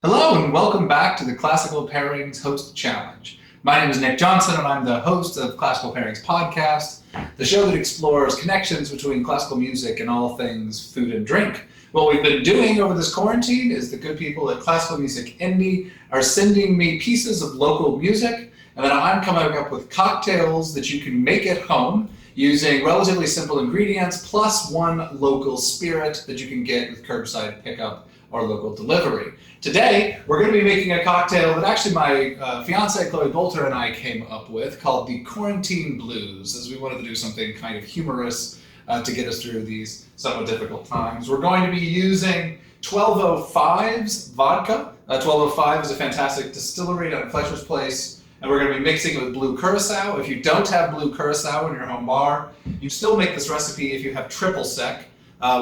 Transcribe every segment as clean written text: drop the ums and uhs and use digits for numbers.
Hello and welcome back to the Classical Pairings Host Challenge. My name is Nick Johnson and I'm the host of Classical Pairings Podcast, the show that explores connections between classical music and all things food and drink. What we've been doing over this quarantine is the good people at Classical Music Indy are sending me pieces of local music, and then I'm coming up with cocktails that you can make at home using relatively simple ingredients plus one local spirit that you can get with curbside pickup or local delivery. Today, we're going to be making a cocktail that actually my fiance Chloe Bolter and I came up with called the Quarantine Blues, as we wanted to do something kind of humorous to get us through these somewhat difficult times. We're going to be using 1205's vodka. 1205 is a fantastic distillery down at Fletcher's Place, and we're going to be mixing it with blue Curacao. If you don't have blue Curacao in your home bar, you still make this recipe if you have triple sec.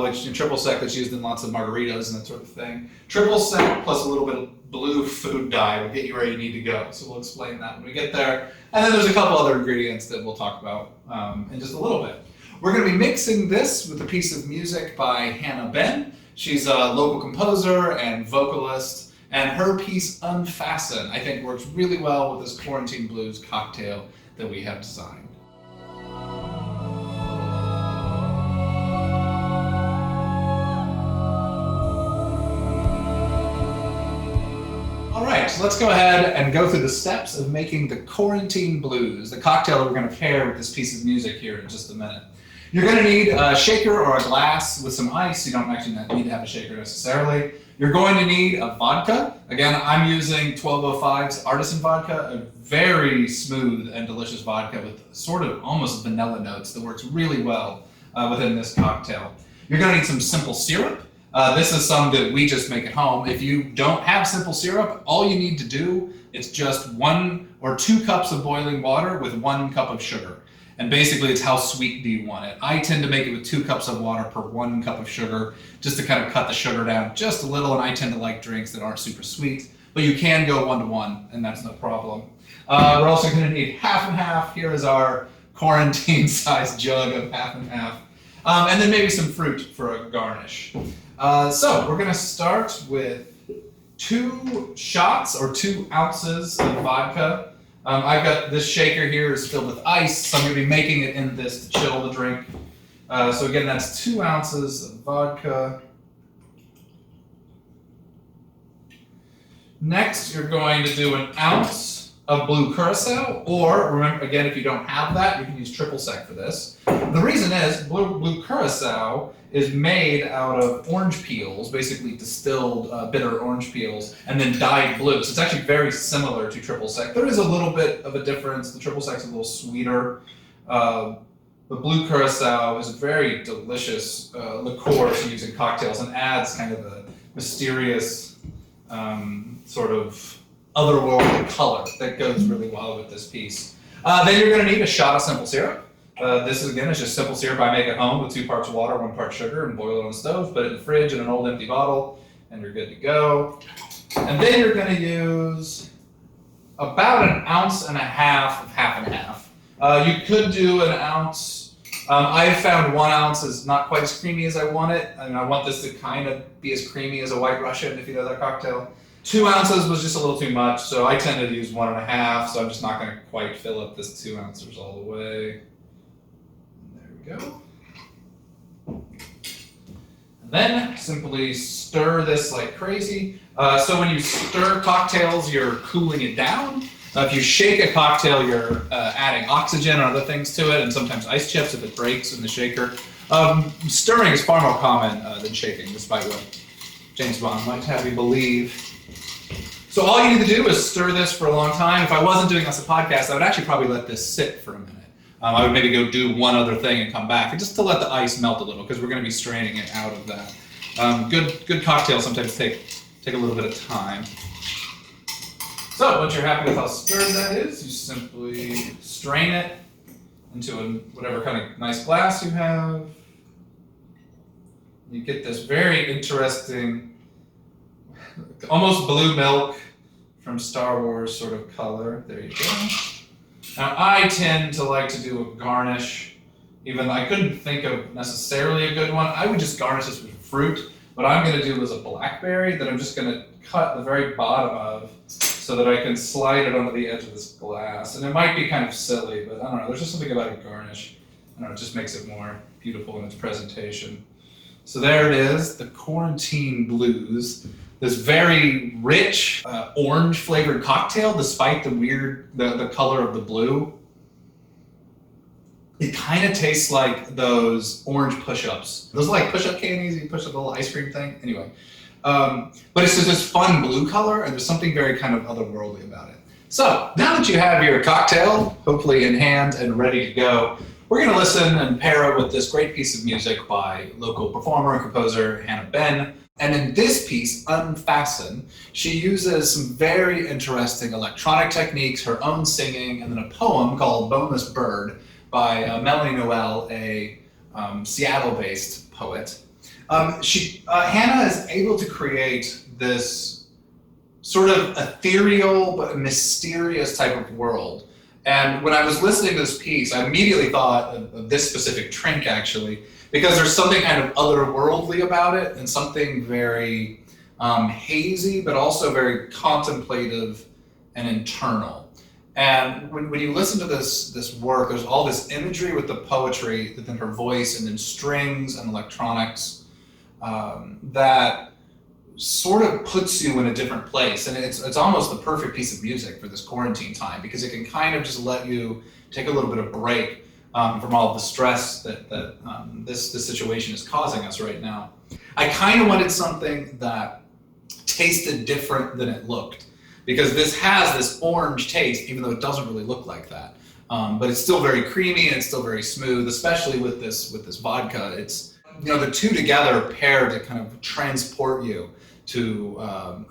Which in triple sec that's used in lots of margaritas and that sort of thing. Triple sec plus a little bit of blue food dye will get you where you need to go. So we'll explain that when we get there. And then there's a couple other ingredients that we'll talk about in just a little bit. We're going to be mixing this with a piece of music by Hanna Benn. She's a local composer and vocalist, and her piece Unfasten I think works really well with this Quarantine Blues cocktail that we have designed. All right, so let's go ahead and go through the steps of making the Quarantine Blues, the cocktail that we're going to pair with this piece of music here in just a minute. You're going to need a shaker or a glass with some ice. You don't actually need to have a shaker necessarily. You're going to need a vodka. Again, I'm using 1205's Artisan Vodka, a very smooth and delicious vodka with sort of almost vanilla notes that works really well within this cocktail. You're going to need some simple syrup. This is some that we just make at home. If you don't have simple syrup, all you need to do is just 1 or 2 cups of boiling water with 1 cup of sugar. And basically it's how sweet do you want it. I tend to make it with 2 cups of water per 1 cup of sugar, just to kind of cut the sugar down just a little, and I tend to like drinks that aren't super sweet. But you can go 1-to-1, and that's no problem. We're also going to need half and half. Here is our quarantine-sized jug of half and half. And then maybe some fruit for a garnish. So we're going to start with 2 shots or 2 ounces of vodka. I've got this shaker here is filled with ice, so I'm going to be making it in this to chill the drink. So again, that's 2 ounces of vodka. Next, you're going to do 1 ounce of blue Curacao, or remember, again, if you don't have that, you can use triple sec for this. The reason is blue Curacao is made out of orange peels, basically distilled bitter orange peels, and then dyed blue. So it's actually very similar to triple sec. There is a little bit of a difference. The triple sec's a little sweeter. The blue Curacao is a very delicious liqueur to use in cocktails and adds kind of a mysterious sort of otherworldly color that goes really well with this piece. Then you're going to need a shot of simple syrup. This is, again, is just simple syrup I make at home with 2 parts water, 1 part sugar, and boil it on the stove. Put it in the fridge in an old empty bottle, and you're good to go. And then you're going to use about 1.5 ounces of half and half. You could do 1 ounce. I've found 1 ounce is not quite as creamy as I want it. I mean, I want this to kind of be as creamy as a White Russian, if you know that cocktail. 2 ounces was just a little too much, so I tended to use 1.5, so I'm just not going to quite fill up this 2 ounces all the way. There we go. And then simply stir this like crazy. So when you stir cocktails, you're cooling it down. If you shake a cocktail, you're adding oxygen and other things to it, and sometimes ice chips if it breaks in the shaker. Stirring is far more common than shaking, despite what James Bond might have you believe. So all you need to do is stir this for a long time. If I wasn't doing this as a podcast, I would actually probably let this sit for a minute. I would maybe go do one other thing and come back, and just to let the ice melt a little, because we're going to be straining it out of that. Good cocktails sometimes take a little bit of time. So once you're happy with how stirred that is, you simply strain it into whatever kind of nice glass you have. You get this very interesting, almost blue milk from Star Wars sort of color. There you go. Now I tend to like to do a garnish, even though I couldn't think of necessarily a good one. I would just garnish this with fruit. What I'm going to do is a blackberry that I'm just going to cut the very bottom of so that I can slide it onto the edge of this glass. And it might be kind of silly, but I don't know, there's just something about a garnish. I don't know, it just makes it more beautiful in its presentation. So there it is, the Quarantine Blues. This very rich orange flavored cocktail, despite the color of the blue. It kind of tastes like those orange push-ups. Those are like push-up candies, you push up a little ice cream thing. Anyway, but it's just this fun blue color, and there's something very kind of otherworldly about it. So now that you have your cocktail, hopefully in hand and ready to go, we're going to listen and pair it with this great piece of music by local performer and composer Hanna Benn. And in this piece, Unfasten, she uses some very interesting electronic techniques, her own singing, and then a poem called Boneless Bird by Melanie Noel, a Seattle-based poet. Hanna is able to create this sort of ethereal but mysterious type of world. And when I was listening to this piece, I immediately thought of this specific drink, actually, because there's something kind of otherworldly about it and something very hazy, but also very contemplative and internal. And when you listen to this work, there's all this imagery with the poetry within her voice and then strings and electronics that sort of puts you in a different place. And it's almost the perfect piece of music for this quarantine time, because it can kind of just let you take a little bit of break from all the stress that this situation is causing us right now. I kind of wanted something that tasted different than it looked, because this has this orange taste, even though it doesn't really look like that. But it's still very creamy and it's still very smooth, especially with this vodka. It's, the two together pair to kind of transport you to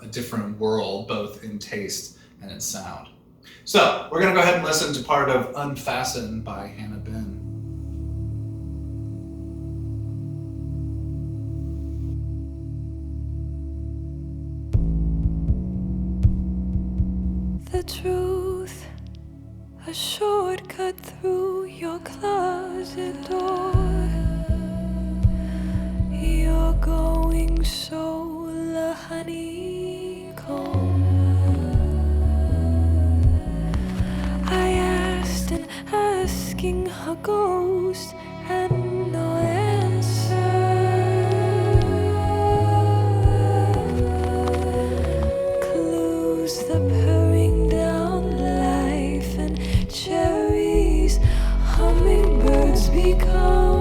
a different world, both in taste and in sound. So we're going to go ahead and listen to part of Unfasten by Hanna Benn. The truth, a shortcut through your closet door. You're going solar honeycomb. I asked and asking her ghost and no answer. Clues the purring down life and cherries hummingbirds become.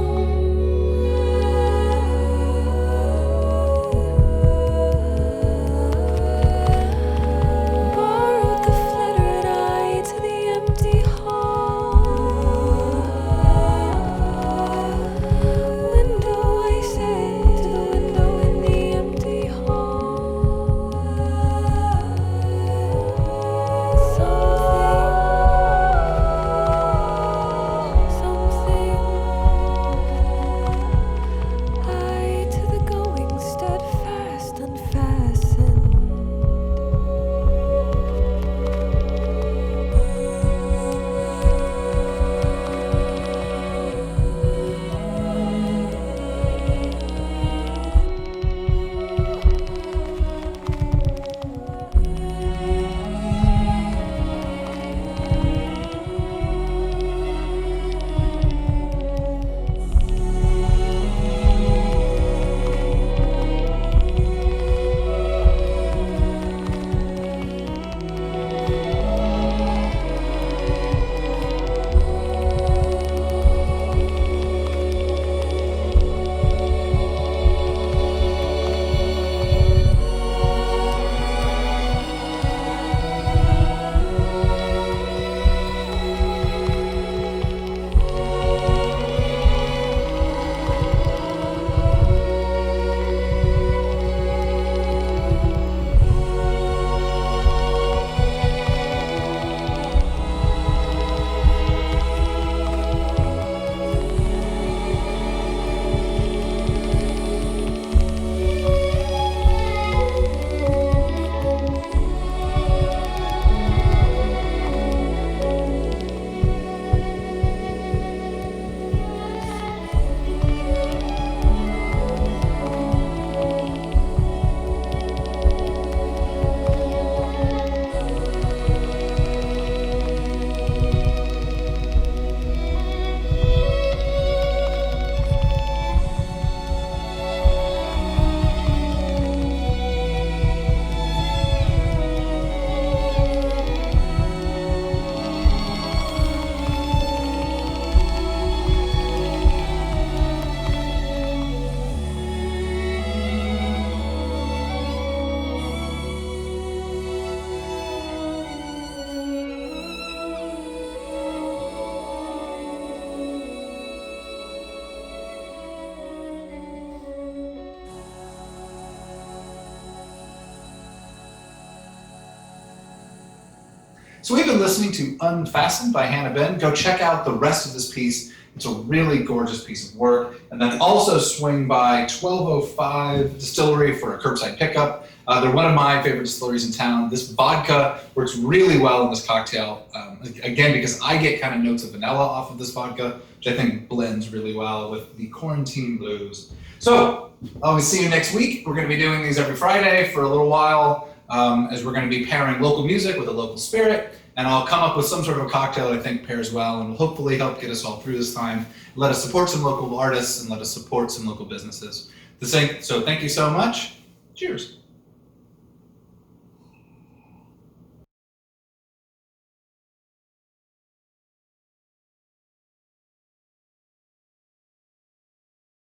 So we've been listening to Unfasten by Hanna Benn. Go check out the rest of this piece. It's a really gorgeous piece of work. And then also swing by 1205 Distillery for a curbside pickup. They're one of my favorite distilleries in town. This vodka works really well in this cocktail. Again, because I get kind of notes of vanilla off of this vodka, which I think blends really well with the quarantine blues. So I'll see you next week. We're going to be doing these every Friday for a little while, as we're going to be pairing local music with a local spirit. And I'll come up with some sort of a cocktail that I think pairs well and will hopefully help get us all through this time. Let us support some local artists and let us support some local businesses. So thank you so much. Cheers.